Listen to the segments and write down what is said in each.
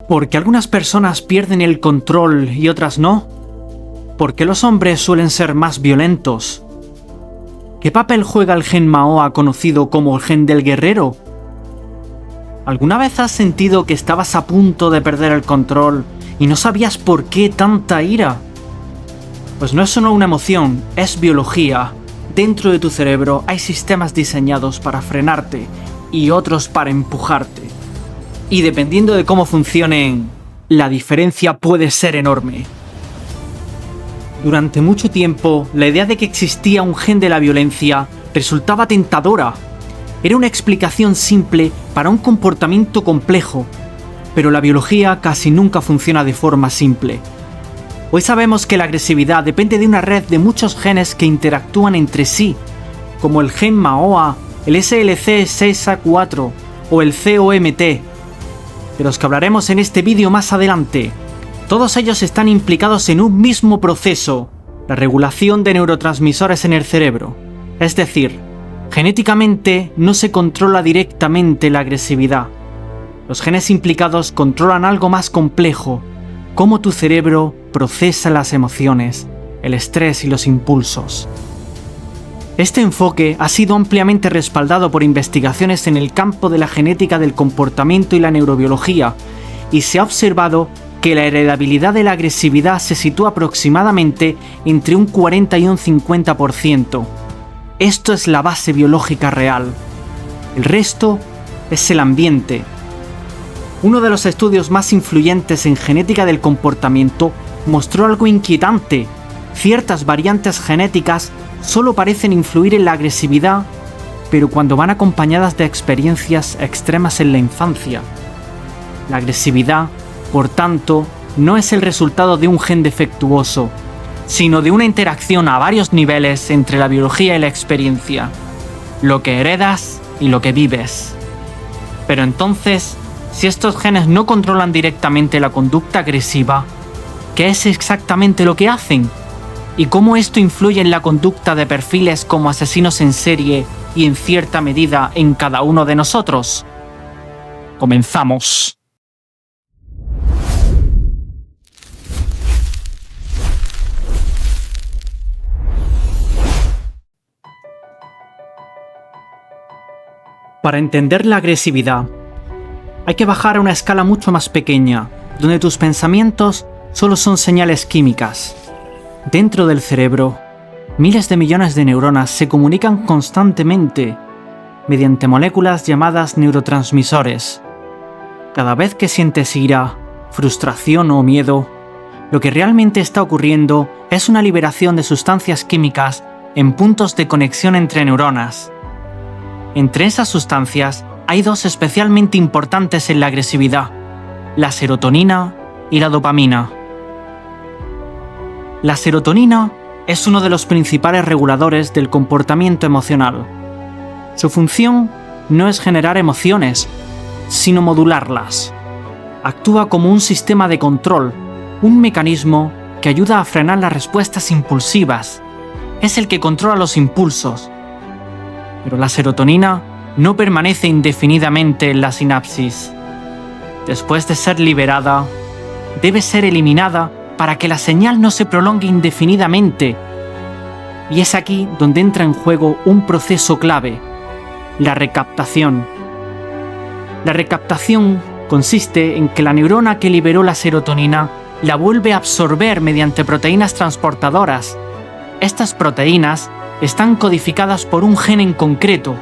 ¿Por qué algunas personas pierden el control y otras no? ¿Por qué los hombres suelen ser más violentos? ¿Qué papel juega el gen Maoa conocido como el gen del guerrero? ¿Alguna vez has sentido que estabas a punto de perder el control y no sabías por qué tanta ira? Pues no es solo una emoción, es biología. Dentro de tu cerebro hay sistemas diseñados para frenarte y otros para empujarte. Y dependiendo de cómo funcionen, la diferencia puede ser enorme. Durante mucho tiempo, la idea de que existía un gen de la violencia resultaba tentadora. Era una explicación simple para un comportamiento complejo, pero la biología casi nunca funciona de forma simple. Hoy sabemos que la agresividad depende de una red de muchos genes que interactúan entre sí, como el gen Maoa, el SLC6A4 o el COMT, de los que hablaremos en este vídeo más adelante. Todos ellos están implicados en un mismo proceso, la regulación de neurotransmisores en el cerebro. Es decir, genéticamente no se controla directamente la agresividad. Los genes implicados controlan algo más complejo, cómo tu cerebro procesa las emociones, el estrés y los impulsos. Este enfoque ha sido ampliamente respaldado por investigaciones en el campo de la genética del comportamiento y la neurobiología, y se ha observado que la heredabilidad de la agresividad se sitúa aproximadamente entre un 40 y un 50%. Esto es la base biológica real. El resto es el ambiente. Uno de los estudios más influyentes en genética del comportamiento mostró algo inquietante. Ciertas variantes genéticas solo parecen influir en la agresividad, pero cuando van acompañadas de experiencias extremas en la infancia. La agresividad, por tanto, no es el resultado de un gen defectuoso, sino de una interacción a varios niveles entre la biología y la experiencia, lo que heredas y lo que vives. Pero entonces, si estos genes no controlan directamente la conducta agresiva, ¿qué es exactamente lo que hacen? ¿Y cómo esto influye en la conducta de perfiles como asesinos en serie y en cierta medida en cada uno de nosotros? Comenzamos. Para entender la agresividad, hay que bajar a una escala mucho más pequeña, donde tus pensamientos solo son señales químicas. Dentro del cerebro, miles de millones de neuronas se comunican constantemente mediante moléculas llamadas neurotransmisores. Cada vez que sientes ira, frustración o miedo, lo que realmente está ocurriendo es una liberación de sustancias químicas en puntos de conexión entre neuronas. Entre esas sustancias hay dos especialmente importantes en la agresividad: la serotonina y la dopamina. La serotonina es uno de los principales reguladores del comportamiento emocional. Su función no es generar emociones, sino modularlas. Actúa como un sistema de control, un mecanismo que ayuda a frenar las respuestas impulsivas. Es el que controla los impulsos. Pero la serotonina no permanece indefinidamente en la sinapsis. Después de ser liberada, debe ser eliminada para que la señal no se prolongue indefinidamente. Y es aquí donde entra en juego un proceso clave: la recaptación. La recaptación consiste en que la neurona que liberó la serotonina la vuelve a absorber mediante proteínas transportadoras. Estas proteínas están codificadas por un gen en concreto,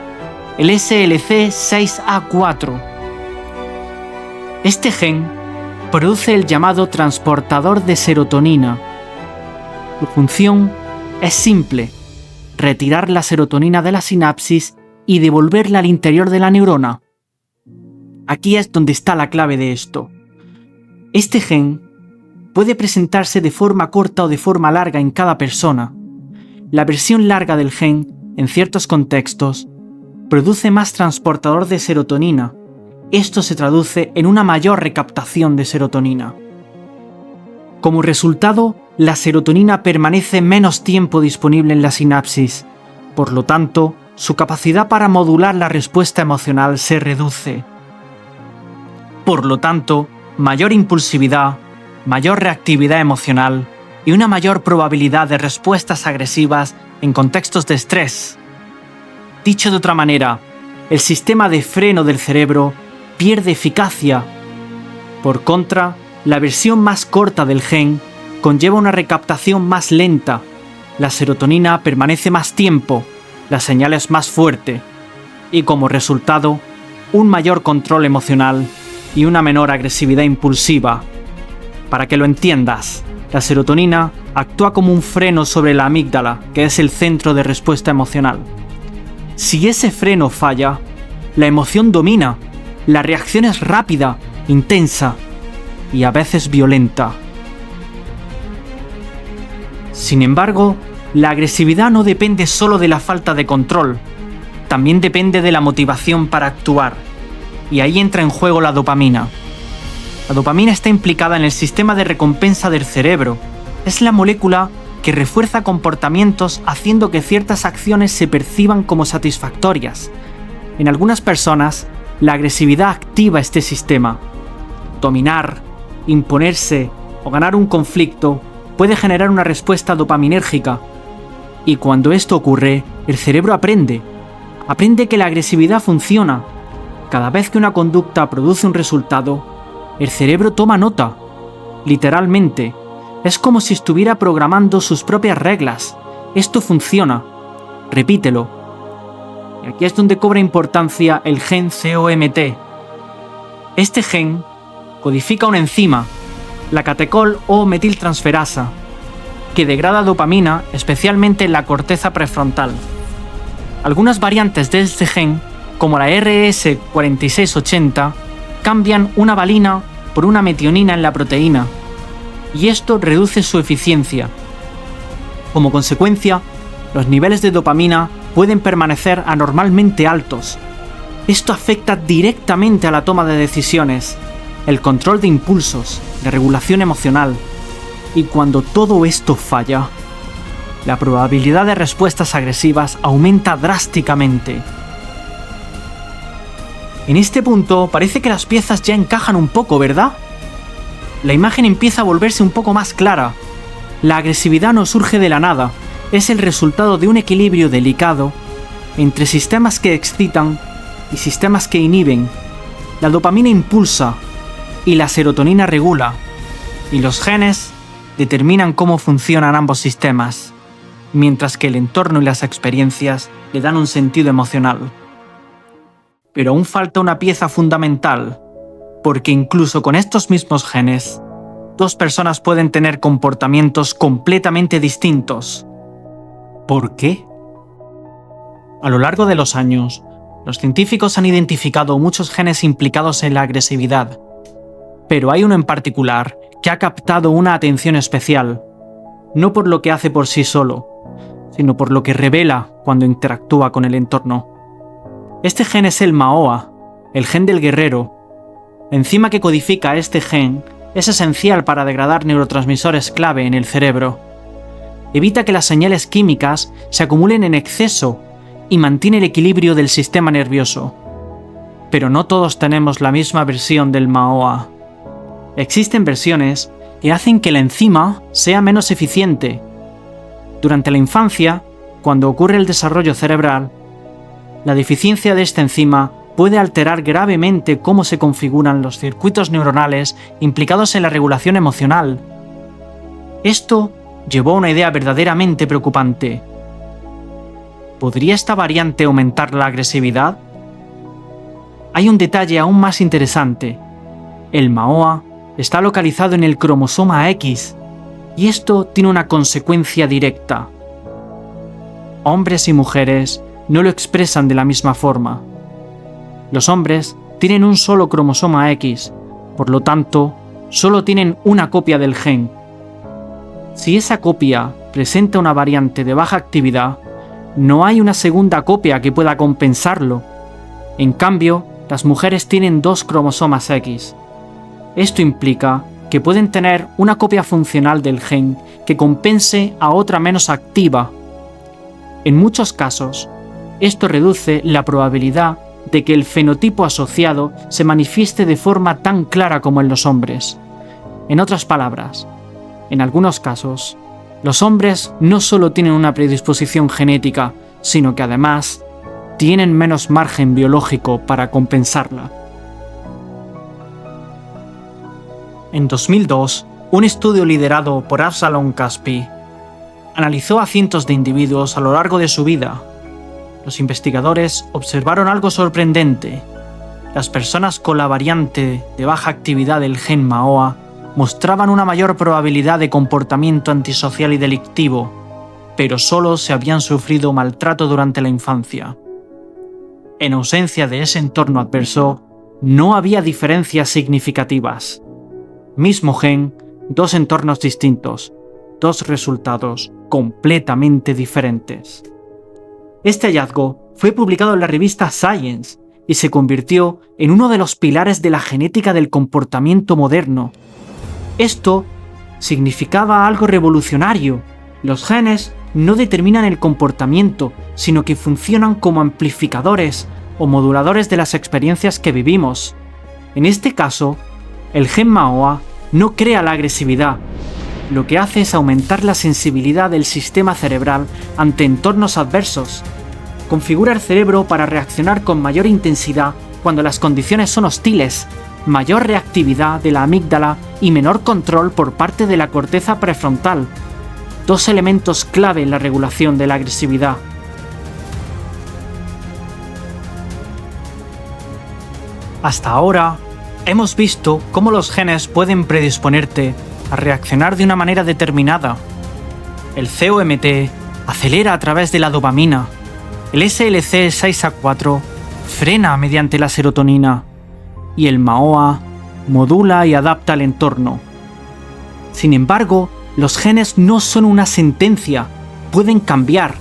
el SLC6A4. Este gen produce el llamado transportador de serotonina. Su función es simple: retirar la serotonina de la sinapsis y devolverla al interior de la neurona. Aquí es donde está la clave de esto. Este gen puede presentarse de forma corta o de forma larga en cada persona. La versión larga del gen, en ciertos contextos, produce más transportador de serotonina. Esto se traduce en una mayor recaptación de serotonina. Como resultado, la serotonina permanece menos tiempo disponible en la sinapsis. Por lo tanto, su capacidad para modular la respuesta emocional se reduce. Por lo tanto, mayor impulsividad, mayor reactividad emocional y una mayor probabilidad de respuestas agresivas en contextos de estrés. Dicho de otra manera, el sistema de freno del cerebro pierde eficacia. Por contra, la versión más corta del gen conlleva una recaptación más lenta, la serotonina permanece más tiempo, la señal es más fuerte y como resultado, un mayor control emocional y una menor agresividad impulsiva. Para que lo entiendas, la serotonina actúa como un freno sobre la amígdala, que es el centro de respuesta emocional. Si ese freno falla, la emoción domina, la reacción es rápida, intensa y a veces violenta. Sin embargo, la agresividad no depende solo de la falta de control, también depende de la motivación para actuar, y ahí entra en juego la dopamina. La dopamina está implicada en el sistema de recompensa del cerebro. Es la molécula que refuerza comportamientos haciendo que ciertas acciones se perciban como satisfactorias. En algunas personas, la agresividad activa este sistema. Dominar, imponerse o ganar un conflicto puede generar una respuesta dopaminérgica. Y cuando esto ocurre, el cerebro aprende que la agresividad funciona. Cada vez que una conducta produce un resultado, el cerebro toma nota. Literalmente, es como si estuviera programando sus propias reglas. Esto funciona. Repítelo. Y aquí es donde cobra importancia el gen COMT. Este gen codifica una enzima, la catecol o metiltransferasa, que degrada dopamina, especialmente en la corteza prefrontal. Algunas variantes de este gen, como la RS4680, cambian una valina por una metionina en la proteína, y esto reduce su eficiencia. Como consecuencia, los niveles de dopamina pueden permanecer anormalmente altos. Esto afecta directamente a la toma de decisiones, el control de impulsos, la regulación emocional, y cuando todo esto falla, la probabilidad de respuestas agresivas aumenta drásticamente. En este punto parece que las piezas ya encajan un poco, ¿verdad? La imagen empieza a volverse un poco más clara. La agresividad no surge de la nada, es el resultado de un equilibrio delicado entre sistemas que excitan y sistemas que inhiben. La dopamina impulsa y la serotonina regula, y los genes determinan cómo funcionan ambos sistemas, mientras que el entorno y las experiencias le dan un sentido emocional. Pero aún falta una pieza fundamental, porque incluso con estos mismos genes, dos personas pueden tener comportamientos completamente distintos. ¿Por qué? A lo largo de los años, los científicos han identificado muchos genes implicados en la agresividad, pero hay uno en particular que ha captado una atención especial, no por lo que hace por sí solo, sino por lo que revela cuando interactúa con el entorno. Este gen es el MAOA, el gen del guerrero. La enzima que codifica este gen es esencial para degradar neurotransmisores clave en el cerebro. Evita que las señales químicas se acumulen en exceso y mantiene el equilibrio del sistema nervioso. Pero no todos tenemos la misma versión del MAOA. Existen versiones que hacen que la enzima sea menos eficiente. Durante la infancia, cuando ocurre el desarrollo cerebral, la deficiencia de esta enzima puede alterar gravemente cómo se configuran los circuitos neuronales implicados en la regulación emocional. Esto llevó a una idea verdaderamente preocupante. ¿Podría esta variante aumentar la agresividad? Hay un detalle aún más interesante. El MAOA está localizado en el cromosoma X, y esto tiene una consecuencia directa. Hombres y mujeres no lo expresan de la misma forma. Los hombres tienen un solo cromosoma X, por lo tanto, solo tienen una copia del gen. Si esa copia presenta una variante de baja actividad, no hay una segunda copia que pueda compensarlo. En cambio, las mujeres tienen 2 cromosomas X. Esto implica que pueden tener una copia funcional del gen que compense a otra menos activa. En muchos casos, esto reduce la probabilidad de que el fenotipo asociado se manifieste de forma tan clara como en los hombres. En otras palabras, en algunos casos, los hombres no solo tienen una predisposición genética, sino que además tienen menos margen biológico para compensarla. En 2002, un estudio liderado por Avshalom Caspi analizó a cientos de individuos a lo largo de su vida. Los investigadores observaron algo sorprendente. Las personas con la variante de baja actividad del gen MAOA mostraban una mayor probabilidad de comportamiento antisocial y delictivo, pero solo si habían sufrido maltrato durante la infancia. En ausencia de ese entorno adverso, no había diferencias significativas. Mismo gen, dos entornos distintos, dos resultados completamente diferentes. Este hallazgo fue publicado en la revista Science y se convirtió en uno de los pilares de la genética del comportamiento moderno. Esto significaba algo revolucionario. Los genes no determinan el comportamiento, sino que funcionan como amplificadores o moduladores de las experiencias que vivimos. En este caso, el gen MAOA no crea la agresividad. Lo que hace es aumentar la sensibilidad del sistema cerebral ante entornos adversos. Configura el cerebro para reaccionar con mayor intensidad cuando las condiciones son hostiles, mayor reactividad de la amígdala y menor control por parte de la corteza prefrontal. Dos elementos clave en la regulación de la agresividad. Hasta ahora, hemos visto cómo los genes pueden predisponerte a reaccionar de una manera determinada. El COMT acelera a través de la dopamina. El SLC6A4 frena mediante la serotonina. Y el MAOA modula y adapta al entorno. Sin embargo, los genes no son una sentencia, pueden cambiar.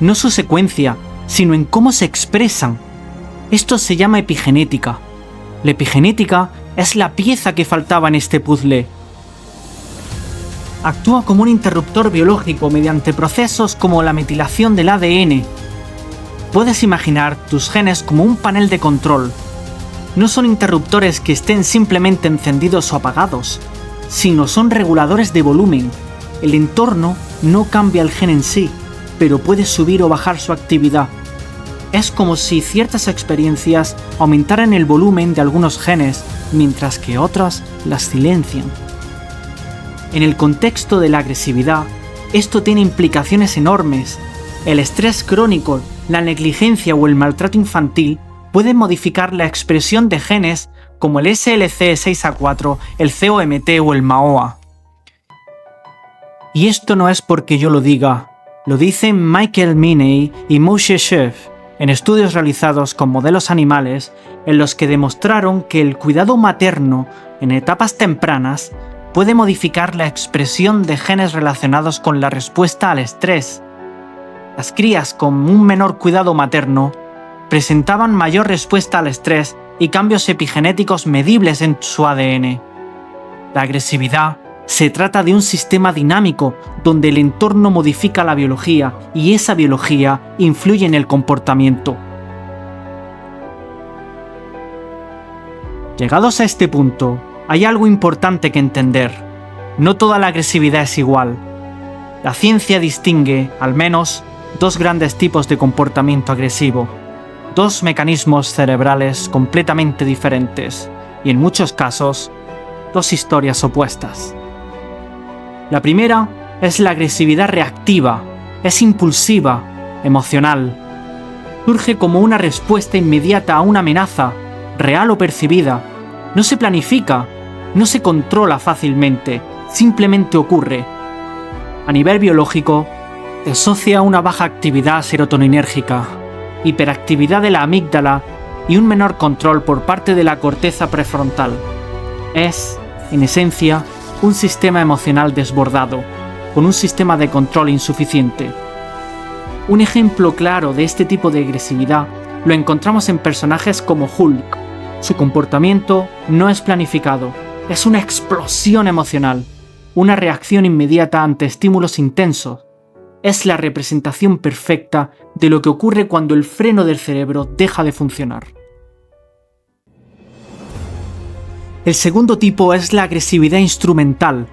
No su secuencia, sino en cómo se expresan. Esto se llama epigenética. La epigenética es la pieza que faltaba en este puzzle. Actúa como un interruptor biológico mediante procesos como la metilación del ADN. Puedes imaginar tus genes como un panel de control. No son interruptores que estén simplemente encendidos o apagados, sino son reguladores de volumen. El entorno no cambia el gen en sí, pero puede subir o bajar su actividad. Es como si ciertas experiencias aumentaran el volumen de algunos genes, mientras que otras las silencian. En el contexto de la agresividad, esto tiene implicaciones enormes. El estrés crónico, la negligencia o el maltrato infantil pueden modificar la expresión de genes como el SLC6A4, el COMT o el MAOA. Y esto no es porque yo lo diga, lo dicen Michael Meaney y Moshe Sheff en estudios realizados con modelos animales en los que demostraron que el cuidado materno en etapas tempranas puede modificar la expresión de genes relacionados con la respuesta al estrés. Las crías con un menor cuidado materno presentaban mayor respuesta al estrés y cambios epigenéticos medibles en su ADN. La agresividad se trata de un sistema dinámico donde el entorno modifica la biología y esa biología influye en el comportamiento. Llegados a este punto, hay algo importante que entender. No toda la agresividad es igual. La ciencia distingue, al menos, dos grandes tipos de comportamiento agresivo. Dos mecanismos cerebrales completamente diferentes y, en muchos casos, dos historias opuestas. La primera es la agresividad reactiva, es impulsiva, emocional. Surge como una respuesta inmediata a una amenaza, real o percibida. No se planifica, no se controla fácilmente, simplemente ocurre. A nivel biológico, se asocia a una baja actividad serotoninérgica, hiperactividad de la amígdala y un menor control por parte de la corteza prefrontal. Es, en esencia, un sistema emocional desbordado, con un sistema de control insuficiente. Un ejemplo claro de este tipo de agresividad lo encontramos en personajes como Hulk. Su comportamiento no es planificado, es una explosión emocional, una reacción inmediata ante estímulos intensos. es la representación perfecta de lo que ocurre cuando el freno del cerebro deja de funcionar. El segundo tipo es la agresividad instrumental.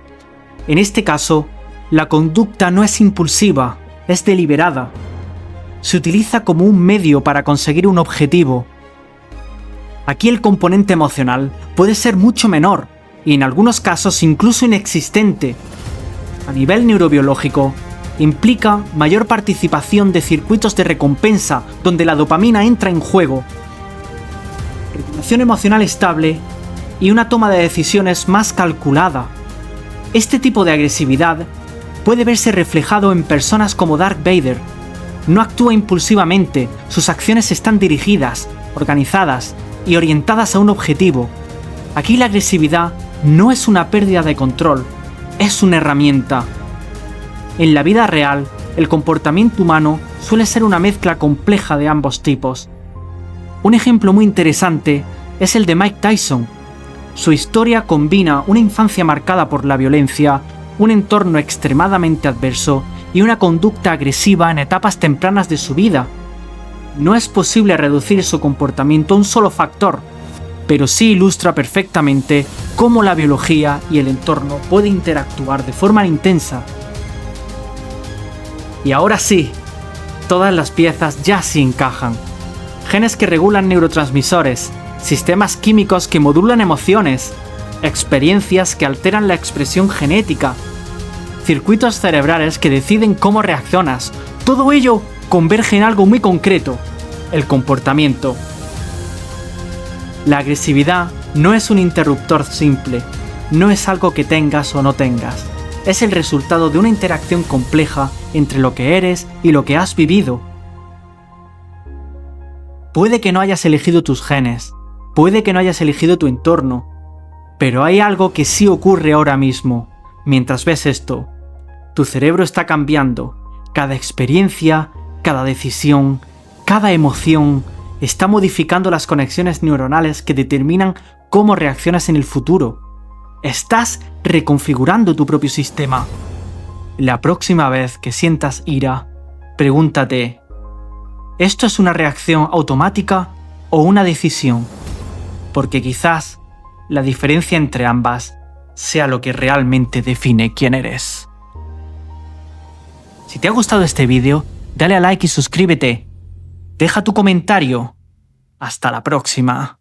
En este caso, la conducta no es impulsiva, es deliberada. Se utiliza como un medio para conseguir un objetivo. Aquí el componente emocional puede ser mucho menor y en algunos casos incluso inexistente. A nivel neurobiológico, implica mayor participación de circuitos de recompensa donde la dopamina entra en juego, regulación emocional estable y una toma de decisiones más calculada. Este tipo de agresividad puede verse reflejado en personas como Darth Vader. No actúa impulsivamente, sus acciones están dirigidas, organizadas y orientadas a un objetivo. Aquí la agresividad no es una pérdida de control, es una herramienta. En la vida real, el comportamiento humano suele ser una mezcla compleja de ambos tipos. Un ejemplo muy interesante es el de Mike Tyson. Su historia combina una infancia marcada por la violencia, un entorno extremadamente adverso y una conducta agresiva en etapas tempranas de su vida. No es posible reducir su comportamiento a un solo factor, pero sí ilustra perfectamente cómo la biología y el entorno pueden interactuar de forma intensa. Y ahora sí, todas las piezas ya sí encajan. Genes que regulan neurotransmisores, sistemas químicos que modulan emociones, experiencias que alteran la expresión genética, circuitos cerebrales que deciden cómo reaccionas. Todo ello converge en algo muy concreto: el comportamiento. La agresividad no es un interruptor simple, no es algo que tengas o no tengas. Es el resultado de una interacción compleja entre lo que eres y lo que has vivido. Puede que no hayas elegido tus genes, puede que no hayas elegido tu entorno, pero hay algo que sí ocurre ahora mismo. Mientras ves esto, tu cerebro está cambiando. Cada experiencia, cada decisión, cada emoción está modificando las conexiones neuronales que determinan cómo reaccionas en el futuro. Estás reconfigurando tu propio sistema. La próxima vez que sientas ira, pregúntate: ¿esto es una reacción automática o una decisión? Porque quizás la diferencia entre ambas sea lo que realmente define quién eres. Si te ha gustado este vídeo, dale a like y suscríbete. Deja tu comentario. Hasta la próxima.